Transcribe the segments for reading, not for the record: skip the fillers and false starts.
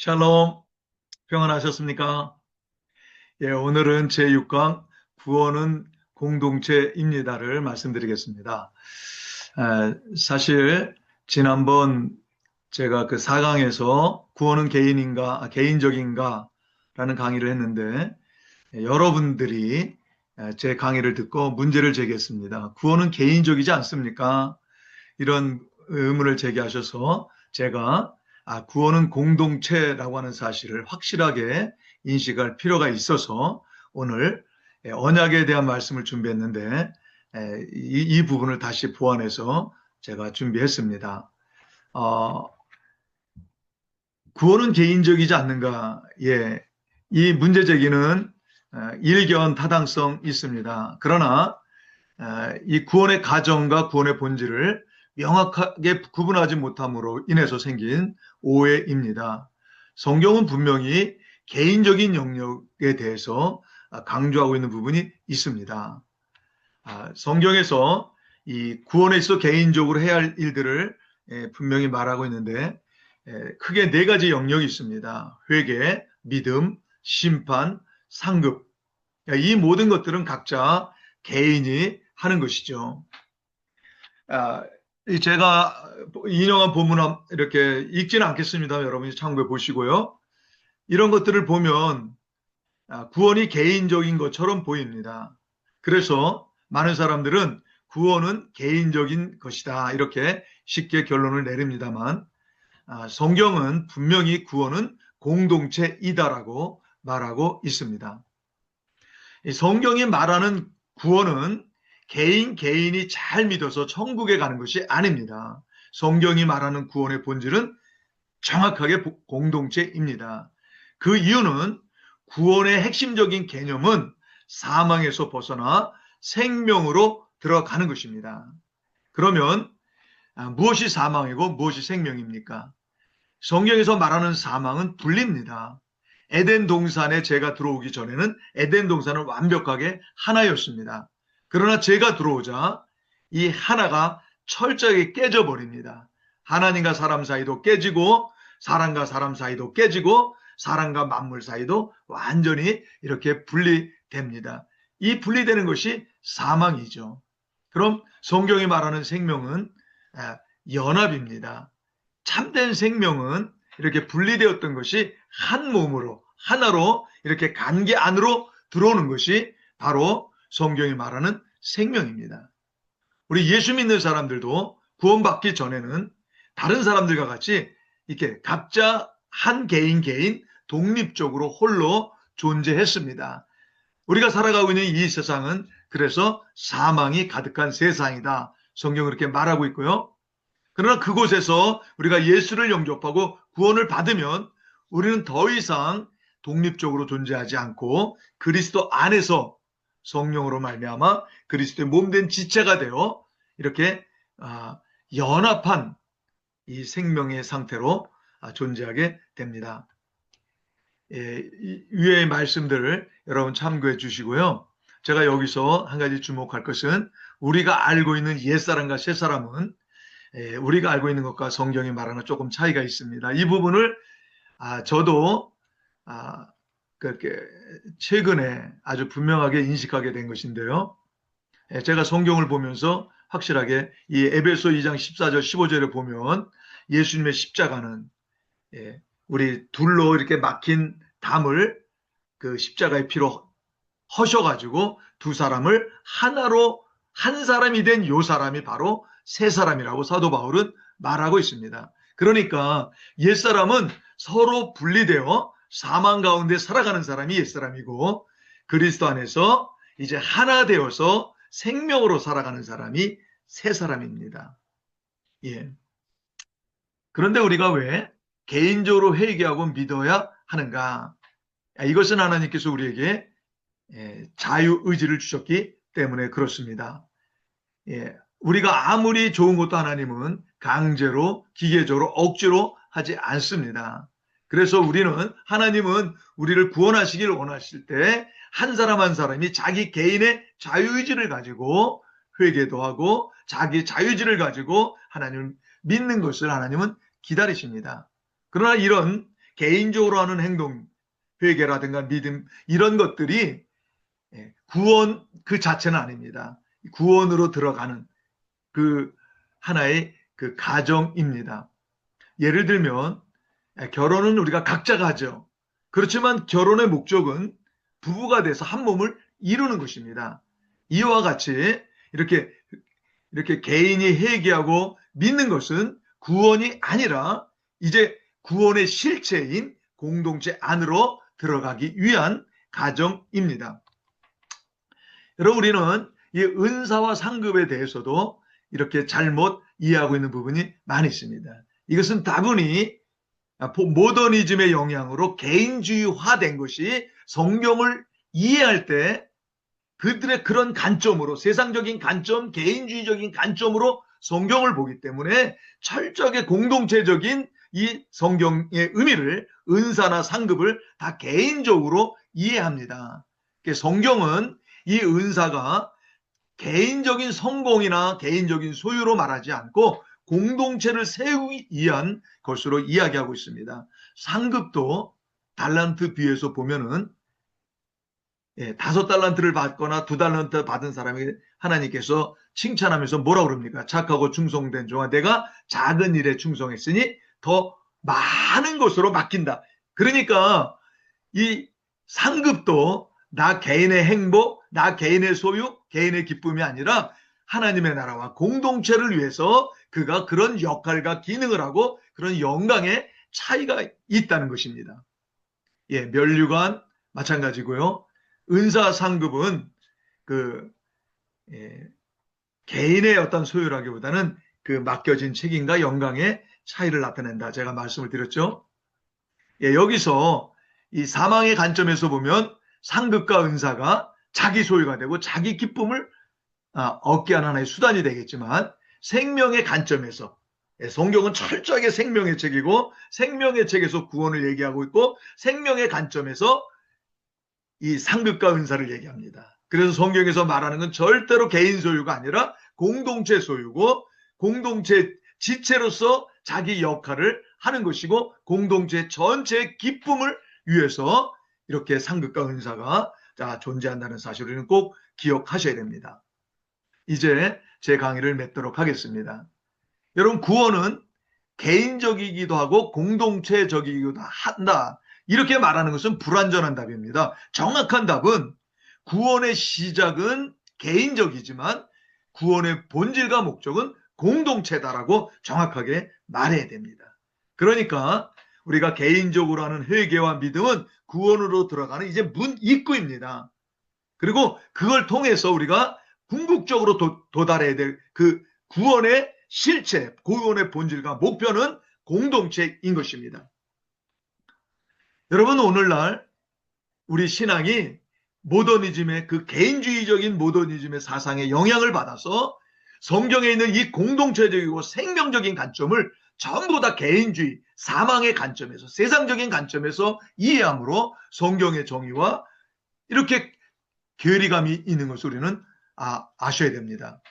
샬롬, 평안하셨습니까? 예, 오늘은 제6강 구원은 공동체입니다를 말씀드리겠습니다. 사실 지난번 제가 그 4강에서 구원은 개인적인가 라는 강의를 했는데 여러분들이 제 강의를 듣고 문제를 제기했습니다. 구원은 개인적이지 않습니까? 이런 의문을 제기하셔서 제가 구원은 공동체라고 하는 사실을 확실하게 인식할 필요가 있어서 오늘 언약에 대한 말씀을 준비했는데 이 부분을 다시 보완해서 제가 준비했습니다. 어, 구원은 개인적이지 않는가? 예, 이 문제 제기는 일견 타당성 있습니다. 그러나 이 구원의 가정과 구원의 본질을 명확하게 구분하지 못함으로 인해서 생긴 오해입니다. 성경은 분명히 개인적인 영역에 대해서 강조하고 있는 부분이 있습니다. 성경에서 이 구원에 있어 개인적으로 해야 할 일들을 분명히 말하고 있는데 크게 네 가지 영역이 있습니다. 회개, 믿음, 심판, 상급. 이 모든 것들은 각자 개인이 하는 것이죠. 제가 인용한 본문 이렇게 읽지는 않겠습니다. 여러분이 참고해 보시고요. 이런 것들을 보면 구원이 개인적인 것처럼 보입니다. 그래서 많은 사람들은 구원은 개인적인 것이다. 이렇게 쉽게 결론을 내립니다만 성경은 분명히 구원은 공동체이다라고 말하고 있습니다. 성경이 말하는 구원은 개인이 잘 믿어서 천국에 가는 것이 아닙니다. 성경이 말하는 구원의 본질은 정확하게 공동체입니다. 그 이유는 구원의 핵심적인 개념은 사망에서 벗어나 생명으로 들어가는 것입니다. 그러면 무엇이 사망이고 무엇이 생명입니까? 성경에서 말하는 사망은 분리입니다. 에덴 동산에 죄가 들어오기 전에는 에덴 동산은 완벽하게 하나였습니다. 그러나 죄가 들어오자 이 하나가 철저하게 깨져버립니다. 하나님과 사람 사이도 깨지고 사람과 사람 사이도 깨지고 사람과 만물 사이도 완전히 이렇게 분리됩니다. 이 분리되는 것이 사망이죠. 그럼 성경이 말하는 생명은 연합입니다. 참된 생명은 이렇게 분리되었던 것이 한 몸으로 하나로 이렇게 관계 안으로 들어오는 것이 바로 성경이 말하는 생명입니다. 우리 예수 믿는 사람들도 구원받기 전에는 다른 사람들과 같이 이렇게 각자 한 개인 독립적으로 홀로 존재했습니다. 우리가 살아가고 있는 이 세상은 그래서 사망이 가득한 세상이다. 성경은 그렇게 말하고 있고요. 그러나 그곳에서 우리가 예수를 영접하고 구원을 받으면 우리는 더 이상 독립적으로 존재하지 않고 그리스도 안에서 성령으로 말미암아 그리스도의 몸된 지체가 되어 이렇게 연합한 이 생명의 상태로 존재하게 됩니다. 위의 말씀들을 여러분 참고해 주시고요. 제가 여기서 한 가지 주목할 것은 우리가 알고 있는 옛사람과 새사람은 우리가 알고 있는 것과 성경이 말하는 조금 차이가 있습니다. 이 부분을 저도 그렇게 최근에 아주 분명하게 인식하게 된 것인데요. 제가 성경을 보면서 확실하게 이 에베소 2장 14절 15절에 보면 예수님의 십자가는 우리 둘로 이렇게 막힌 담을 그 십자가의 피로 허셔가지고 두 사람을 하나로 한 사람이 된 요 사람이 바로 세 사람이라고 사도 바울은 말하고 있습니다. 그러니까 옛사람은 서로 분리되어 사망 가운데 살아가는 사람이 옛사람이고 그리스도 안에서 이제 하나 되어서 생명으로 살아가는 사람이 새 사람입니다. 예. 그런데 우리가 왜 개인적으로 회개하고 믿어야 하는가? 이것은 하나님께서 우리에게 자유의지를 주셨기 때문에 그렇습니다. 우리가 아무리 좋은 것도 하나님은 강제로, 기계적으로, 억지로 하지 않습니다. 그래서 하나님은 우리를 구원하시기를 원하실 때 한 사람 한 사람이 자기 개인의 자유의지를 가지고 회개도 하고 자기 자유의지를 가지고 하나님을 믿는 것을 하나님은 기다리십니다. 그러나 이런 개인적으로 하는 행동, 회개라든가 믿음, 이런 것들이 구원 그 자체는 아닙니다. 구원으로 들어가는 그 하나의 그 가정입니다. 예를 들면 결혼은 우리가 각자가 하죠. 그렇지만 결혼의 목적은 부부가 돼서 한 몸을 이루는 것입니다. 이와 같이 이렇게 개인이 회개하고 믿는 것은 구원이 아니라 이제 구원의 실체인 공동체 안으로 들어가기 위한 가정입니다. 여러분, 우리는 이 은사와 상급에 대해서도 이렇게 잘못 이해하고 있는 부분이 많이 있습니다. 이것은 다분히 모더니즘의 영향으로 개인주의화된 것이 성경을 이해할 때 그들의 그런 관점으로, 세상적인 관점, 개인주의적인 관점으로 성경을 보기 때문에 철저하게 공동체적인 이 성경의 의미를, 은사나 상급을 다 개인적으로 이해합니다. 성경은 이 은사가 개인적인 성공이나 개인적인 소유로 말하지 않고 공동체를 세우기 위한 것으로 이야기하고 있습니다. 상급도 달란트 비유에서 보면은 5달란트를 받거나 2달란트 받은 사람에게 하나님께서 칭찬하면서 뭐라고 그럽니까? 착하고 충성된 종아, 내가 작은 일에 충성했으니 더 많은 것으로 맡긴다. 그러니까 이 상급도 나 개인의 행복, 나 개인의 소유, 개인의 기쁨이 아니라 하나님의 나라와 공동체를 위해서 그가 그런 역할과 기능을 하고 그런 영광의 차이가 있다는 것입니다. 면류관 마찬가지고요. 은사 상급은 개인의 어떤 소유라기보다는 그 맡겨진 책임과 영광의 차이를 나타낸다. 제가 말씀을 드렸죠. 여기서 이 사망의 관점에서 보면 상급과 은사가 자기 소유가 되고 자기 기쁨을 얻게 하는 하나의 수단이 되겠지만, 생명의 관점에서, 성경은 철저하게 생명의 책이고 생명의 책에서 구원을 얘기하고 있고 생명의 관점에서 이 상급과 은사를 얘기합니다. 그래서 성경에서 말하는 건 절대로 개인 소유가 아니라 공동체 소유고, 공동체 지체로서 자기 역할을 하는 것이고, 공동체 전체의 기쁨을 위해서 이렇게 상급과 은사가 존재한다는 사실을 꼭 기억하셔야 됩니다. 이제 제 강의를 맺도록 하겠습니다. 여러분, 구원은 개인적이기도 하고 공동체적이기도 한다. 이렇게 말하는 것은 불완전한 답입니다. 정확한 답은 구원의 시작은 개인적이지만 구원의 본질과 목적은 공동체다라고 정확하게 말해야 됩니다. 그러니까 우리가 개인적으로 하는 회개와 믿음은 구원으로 들어가는 이제 문 입구입니다. 그리고 그걸 통해서 우리가 궁극적으로 도달해야 될 그 구원의 실체, 구원의 본질과 목표는 공동체인 것입니다. 여러분, 오늘날 우리 신앙이 모더니즘의 그 개인주의적인 모더니즘의 사상에 영향을 받아서 성경에 있는 이 공동체적이고 생명적인 관점을 전부 다 개인주의, 사망의 관점에서, 세상적인 관점에서 이해함으로 성경의 정의와 이렇게 괴리감이 있는 것을 우리는 아셔야 됩니다.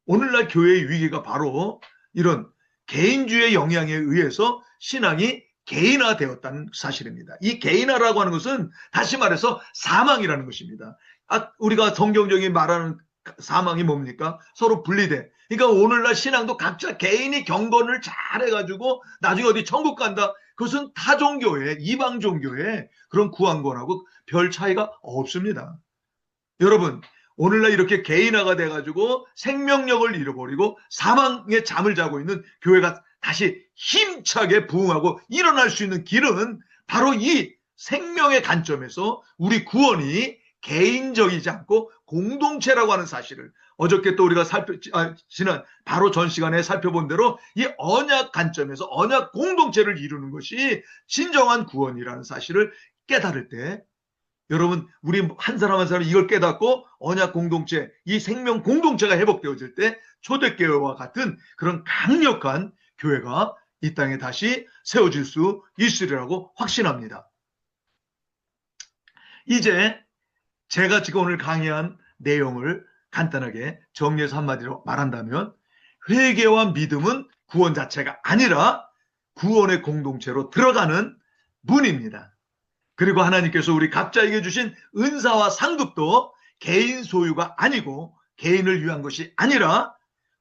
오늘날 교회의 위기가 바로 이런 개인주의 영향에 의해서 신앙이 개인화되었다는 사실입니다. 이 개인화라고 하는 것은 다시 말해서 사망이라는 것입니다. 우리가 성경적인 말하는 사망이 뭡니까? 서로 분리돼. 그러니까 오늘날 신앙도 각자 개인이 경건을 잘 해가지고 나중에 어디 천국 간다. 그것은 타 종교의, 이방 종교의 그런 구원권하고 별 차이가 없습니다. 여러분, 오늘날 이렇게 개인화가 돼가지고 생명력을 잃어버리고 사망의 잠을 자고 있는 교회가 다시 힘차게 부흥하고 일어날 수 있는 길은 바로 이 생명의 관점에서 우리 구원이 개인적이지 않고 공동체라고 하는 사실을, 어저께 또 우리가 지난 바로 전 시간에 살펴본 대로 이 언약 관점에서 언약 공동체를 이루는 것이 진정한 구원이라는 사실을 깨달을 때, 여러분, 우리 한 사람 한 사람 이걸 깨닫고 언약 공동체, 이 생명 공동체가 회복되어질 때 초대교회와 같은 그런 강력한 교회가 이 땅에 다시 세워질 수 있으리라고 확신합니다. 이제 제가 지금 오늘 강의한 내용을 간단하게 정리해서 한마디로 말한다면, 회개와 믿음은 구원 자체가 아니라 구원의 공동체로 들어가는 문입니다. 그리고 하나님께서 우리 각자에게 주신 은사와 상급도 개인 소유가 아니고 개인을 위한 것이 아니라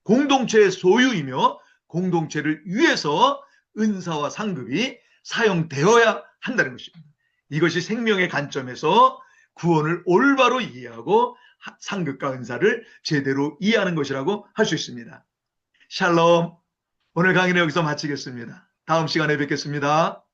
공동체의 소유이며 공동체를 위해서 은사와 상급이 사용되어야 한다는 것입니다. 이것이 생명의 관점에서 구원을 올바로 이해하고 상급과 은사를 제대로 이해하는 것이라고 할 수 있습니다. 샬롬. 오늘 강의는 여기서 마치겠습니다. 다음 시간에 뵙겠습니다.